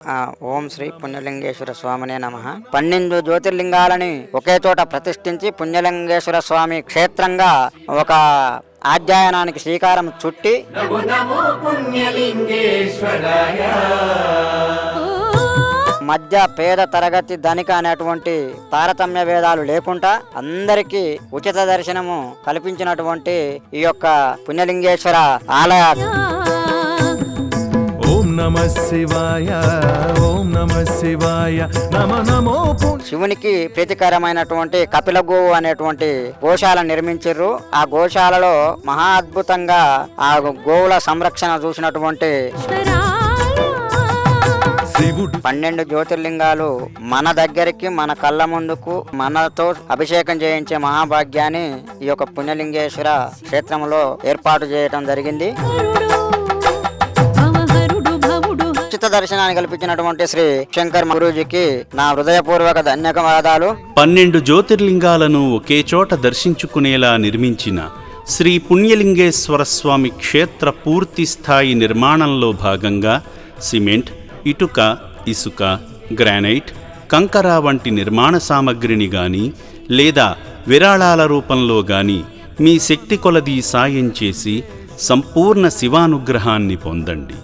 ఓం శ్రీ పుణ్యలింగేశ్వర స్వామినే నమః. 12 జ్యోతిర్లింగాలని ఒకే చోట ప్రతిష్ఠించి పుణ్యలింగేశ్వర స్వామి క్షేత్రంగా ఒక అధ్యయనానికి శ్రీకారం చుట్టి మధ్య పేద తరగతి ధనిక అనేటువంటి తారతమ్య భేదాలు లేకుండా అందరికీ ఉచిత దర్శనము కల్పించినటువంటి ఈ యొక్క పుణ్యలింగేశ్వర ఆలయ శివునికి ప్రీతికరమైనటువంటి కపిల గోవు అనేటువంటి గోశాల నిర్మించారు. ఆ గోశాలలో మహా అద్భుతంగా ఆ గోవుల సంరక్షణ చూసినటువంటి 12 జ్యోతిర్లింగాలు మన దగ్గరికి మన కళ్ళ ముందుకు మనతో అభిషేకం చేయించే మహాభాగ్యాన్ని ఈ యొక్క పుణ్యలింగేశ్వర క్షేత్రంలో ఏర్పాటు చేయడం జరిగింది. ఉచిత దర్శనాన్ని కల్పించినటువంటి శ్రీ శంకర్ గురూజీకి నా హృదయపూర్వక ధన్యవాదాలు. 12 జ్యోతిర్లింగాలను ఒకే చోట దర్శించుకునేలా నిర్మించిన శ్రీ పుణ్యలింగేశ్వర స్వామి క్షేత్ర పూర్తి స్థాయి నిర్మాణంలో భాగంగా సిమెంట్, ఇటుక, ఇసుక, గ్రానైట్, కంకర వంటి నిర్మాణ సామగ్రిని గాని లేదా విరాళాల రూపంలో గాని మీ శక్తి కొలది సాయం చేసి సంపూర్ణ శివానుగ్రహాన్ని పొందండి.